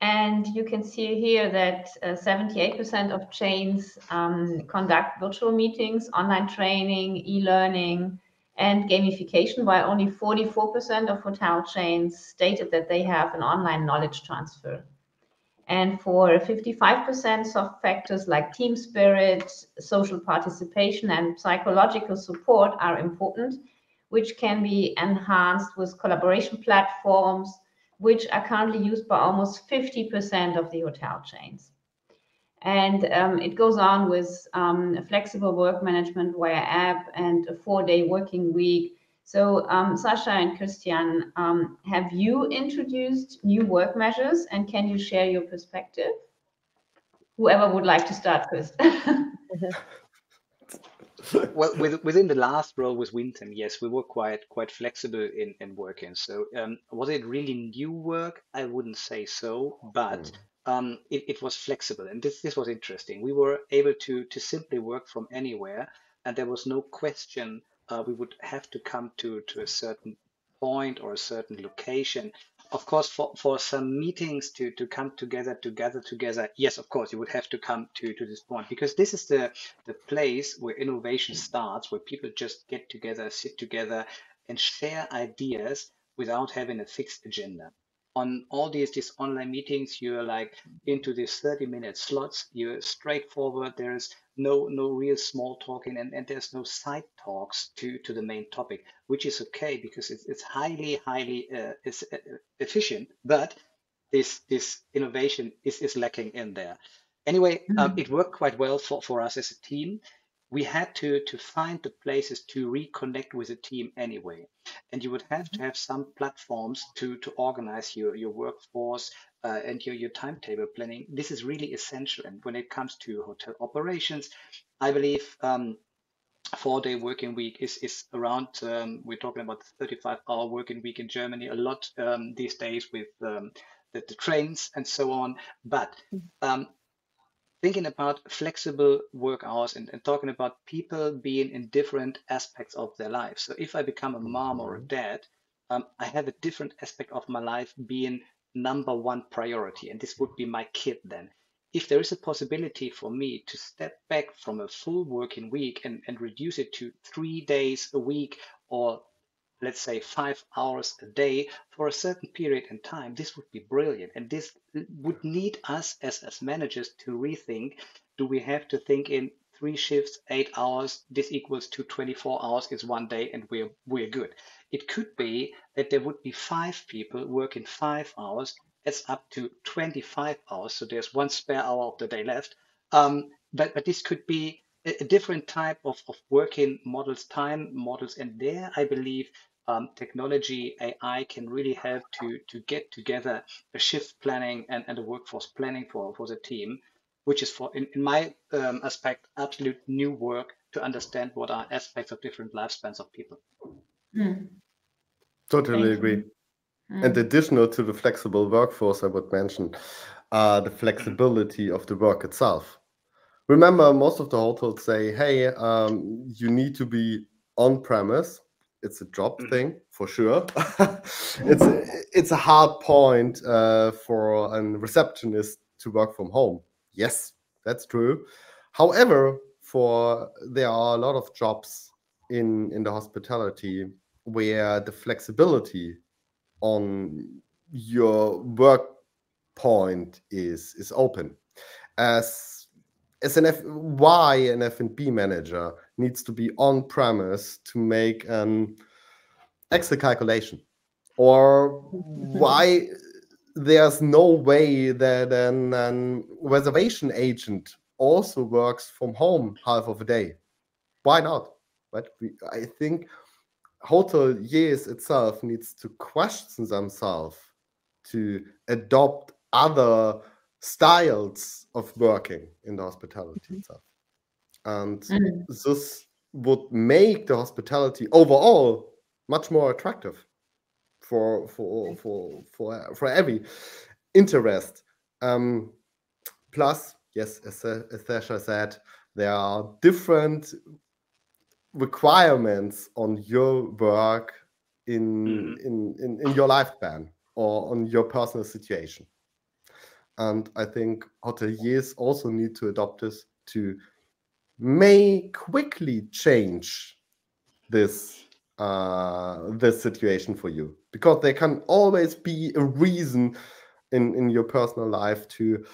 And you can see here that 78% of chains conduct virtual meetings, online training, e-learning, and gamification, while only 44% of hotel chains stated that they have an online knowledge transfer. And for 55%, soft factors like team spirit, social participation, and psychological support are important, which can be enhanced with collaboration platforms, which are currently used by almost 50% of the hotel chains. And it goes on with flexible work management via app and a 4-day working week. So Sascha and Christian, have you introduced new work measures, and can you share your perspective? Whoever would like to start first. Well, within the last role with Winton, yes, we were quite flexible in working. So was it really new work? I wouldn't say so, but it was flexible, and this was interesting. We were able to simply work from anywhere, and there was no question we would have to come to a certain point or a certain location. Of course, for some meetings to come together, yes, of course, you would have to come to this point because this is the place where innovation starts, where people just get together, sit together, and share ideas without having a fixed agenda. On all these online meetings, you're like into these 30-minute slots. You're straightforward. There's no real small talking, and there's no side talks to the main topic, which is okay because it's highly efficient. But this innovation is lacking in there. Anyway, it worked quite well for us as a team. We had to find the places to reconnect with the team anyway. And you would have to have some platforms to organize your workforce and your timetable planning. This is really essential. And when it comes to hotel operations, I believe 4-day working week is around, we're talking about 35-hour working week in Germany a lot these days with the trains and so on. But thinking about flexible work hours and talking about people being in different aspects of their life. So if I become a mom or a dad, I have a different aspect of my life being number one priority, and this would be my kid then. If there is a possibility for me to step back from a full working week and reduce it to 3 days a week, or let's say 5 hours a day for a certain period in time, this would be brilliant. And this would need us as managers to rethink, do we have to think in 3 shifts, 8 hours, this equals to 24 hours is one day and we're good. It could be that there would be 5 people working 5 hours adds up to 25 hours. So there's one spare hour of the day left. But this could be a different type of working models, time models. And there, I believe technology, AI can really help to get together a shift planning and a workforce planning for the team, which is in my aspect, absolute new work to understand what are aspects of different lifespans of people. Totally agree. And additional to the flexible workforce, I would mention the flexibility of the work itself. Remember, most of the hotels say, hey, you need to be on premise. It's a job thing for sure. It's a hard point for a receptionist to work from home. Yes, that's true. However, there are a lot of jobs in the hospitality where the flexibility on your work point is open. As an F&B manager needs to be on premise to make an Excel calculation, or why there's no way that an reservation agent also works from home half of a day. Why not? But I think hoteliers itself needs to question themselves to adopt other styles of working in the hospitality itself. And this would make the hospitality overall much more attractive for every interest. Plus, yes, as Sascha said, there are different requirements on your work in your lifespan or on your personal situation. And I think hoteliers also need to adopt this to may quickly change this situation for you, because there can always be a reason in your personal life to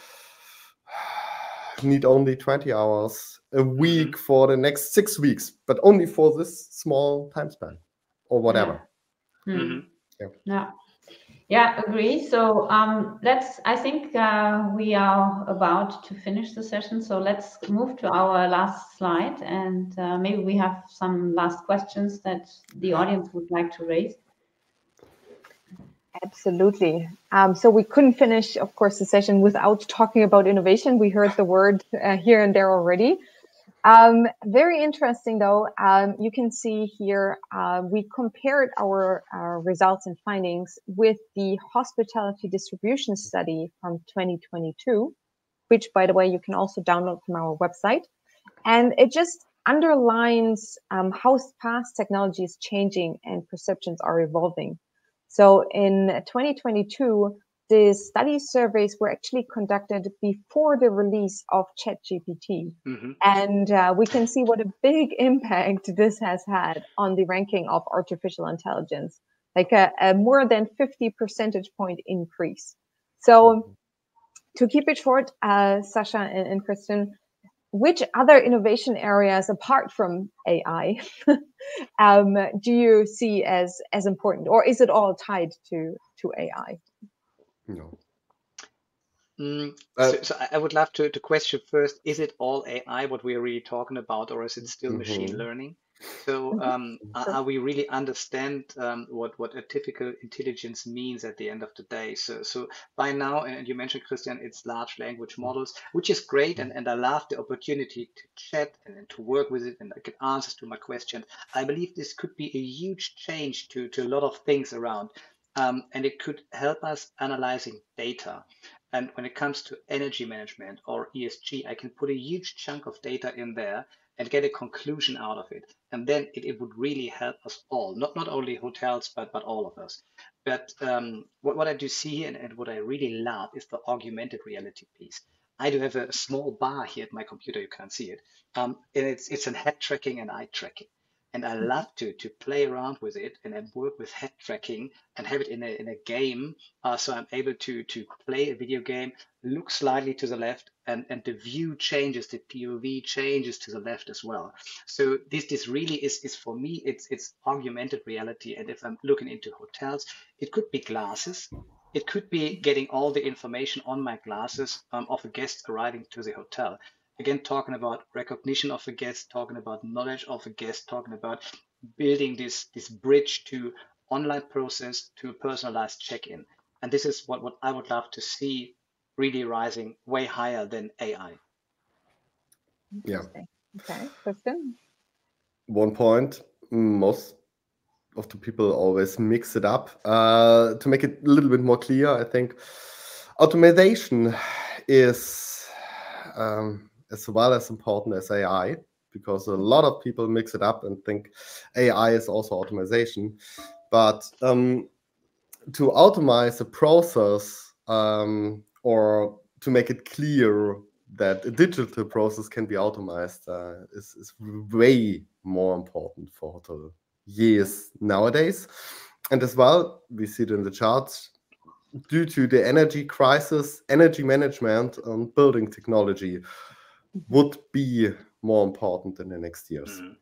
need only 20 hours a week for the next 6 weeks, but only for this small time span or whatever. Yeah, agree. So I think we are about to finish the session. So let's move to our last slide, and maybe we have some last questions that the audience would like to raise. Absolutely. So we couldn't finish, of course, the session without talking about innovation. We heard the word here and there already. Very interesting, though. You can see here we compared our results and findings with the hospitality distribution study from 2022, which, by the way, you can also download from our website. And it just underlines how fast technology is changing and perceptions are evolving. So in 2022, the study surveys were actually conducted before the release of ChatGPT. And we can see what a big impact this has had on the ranking of artificial intelligence, like a more than 50 percentage point increase. So to keep it short, Sascha and Christin, which other innovation areas apart from AI do you see as important, or is it all tied to AI? No. So I would love to question first, is it all AI what we're really talking about, or is it still machine learning? So are we really understand what artificial intelligence means at the end of the day? So by now, and you mentioned, Christian, it's large language models, which is great, and I love the opportunity to chat and to work with it and I get answers to my questions. I believe this could be a huge change to a lot of things around, and it could help us analyzing data. And when it comes to energy management or ESG, I can put a huge chunk of data in there and get a conclusion out of it. And then it would really help us all, not only hotels, but all of us. But what I do see and what I really love is the augmented reality piece. I do have a small bar here at my computer, you can't see it. And it's an head tracking and eye tracking. And I love to play around with it and then work with head tracking and have it in a game. So I'm able to play a video game, look slightly to the left, and the view changes, the POV changes to the left as well. So this really is for me, it's augmented reality. And if I'm looking into hotels, it could be glasses. It could be getting all the information on my glasses of a guest arriving to the hotel. Again, talking about recognition of a guest, talking about knowledge of a guest, talking about building this bridge to online process to personalized check-in. And this is what I would love to see really rising way higher than AI. Yeah. Okay, Christin? One point, most of the people always mix it up. To make it a little bit more clear, I think automation is as well as important as AI, because a lot of people mix it up and think AI is also automation. But to automate a process or to make it clear that a digital process can be automated is way more important for hoteliers nowadays. And as well, we see it in the charts, due to the energy crisis, energy management and building technology would be more important in the next years. Mm-hmm.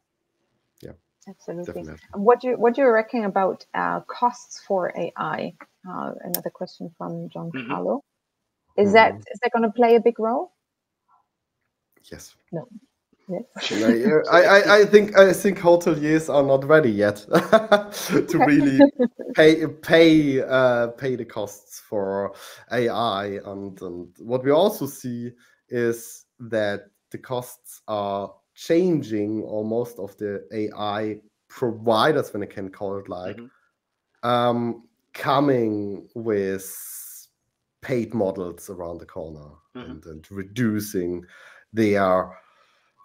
Yeah, absolutely. definitely. What do you reckon about costs for AI? Another question from John Carlo. Is that going to play a big role? Yes. No. Yes. I think hoteliers are not ready yet to really pay the costs for AI, and what we also see is that the costs are changing, or most of the AI providers, when I can call it like, coming with paid models around the corner and reducing their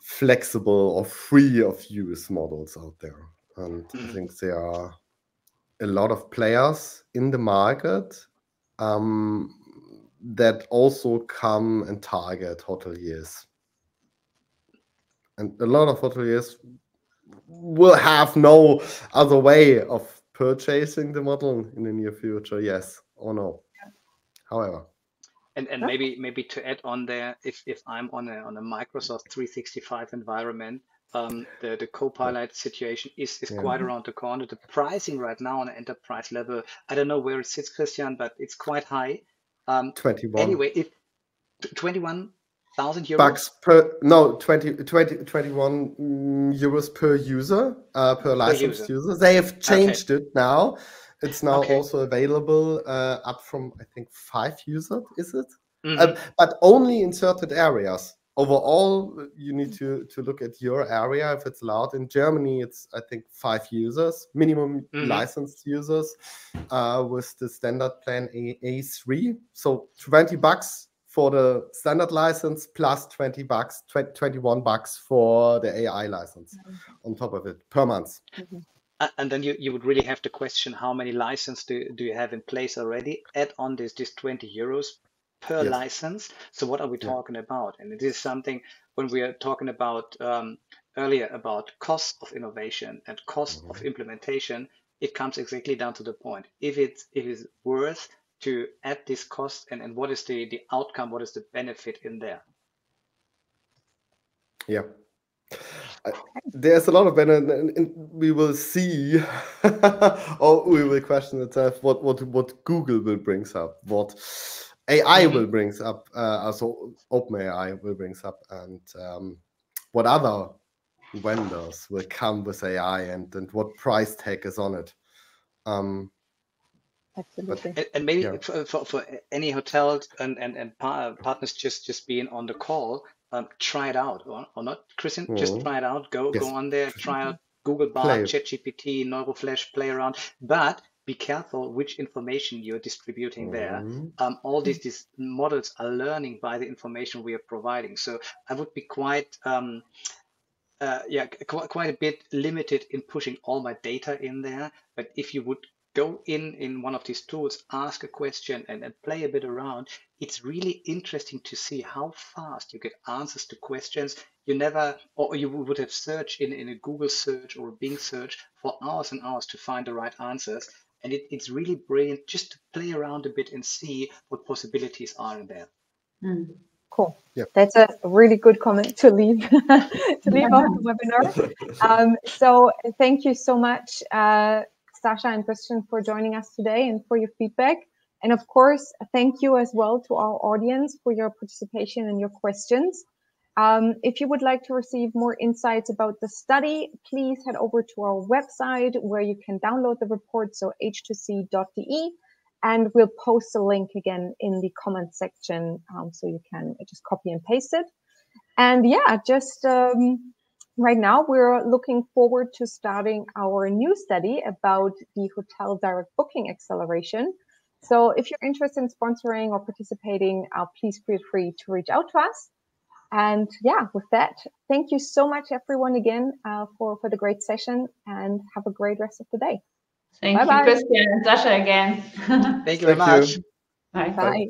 flexible or free of use models out there. And I think there are a lot of players in the market that also come and target hoteliers. And a lot of hoteliers will have no other way of purchasing the model in the near future, yes or no. However. And maybe to add on there, if I'm on a Microsoft 365 environment, the Copilot situation is quite around the corner. The pricing right now on an enterprise level, I don't know where it sits, Christian, but it's quite high. 21. Anyway, if 21,000 euros bucks per 21 euros per user, per licensed user. They have changed it now. It's now also available up from, I think, 5 users, is it? But only in certain areas. Overall, you need to look at your area if it's allowed. In Germany, it's, I think, 5 users, minimum licensed users with the standard plan A3. So 20 bucks for the standard license plus 20 bucks, 21 bucks for the AI license on top of it per month. And then you would really have to question how many licenses do you have in place already. Add on this 20 euros per license. So what are we talking about? And it is something when we are talking about earlier about cost of innovation and cost of implementation, it comes exactly down to the point. If it is worth to add this cost and what is the outcome, what is the benefit in there? Yeah. There's a lot of benefit, and we will see, or we will question itself what Google will bring up, what AI will bring up, also OpenAI will bring up, and what other vendors will come with AI and what price tag is on it. Absolutely. And maybe for any hotels and partners just being on the call, try it out or not, Christian. Just try it out. Go on there, try out Google Bard, ChatGPT, NeuroFlash, play around. But be careful which information you're distributing there. All these models are learning by the information we are providing. So I would be quite quite a bit limited in pushing all my data in there. But if you would go in one of these tools, ask a question and play a bit around, it's really interesting to see how fast you get answers to questions you never, or you would have searched in a Google search or a Bing search for hours and hours to find the right answers. And it's really brilliant just to play around a bit and see what possibilities are in there. Cool. Yep. That's a really good comment to leave off the webinar. So thank you so much, Sascha and Christian, for joining us today and for your feedback. And of course, thank you as well to our audience for your participation and your questions. If you would like to receive more insights about the study, please head over to our website where you can download the report, so h2c.de, and we'll post a link again in the comment section, so you can just copy and paste it. And yeah, just right now we're looking forward to starting our new study about the hotel direct booking acceleration. So if you're interested in sponsoring or participating, please feel free to reach out to us. And yeah, with that, thank you so much, everyone, again, for the great session, and have a great rest of the day. Thank you, Christian and Sascha, again. Thank you very much. Bye. Bye.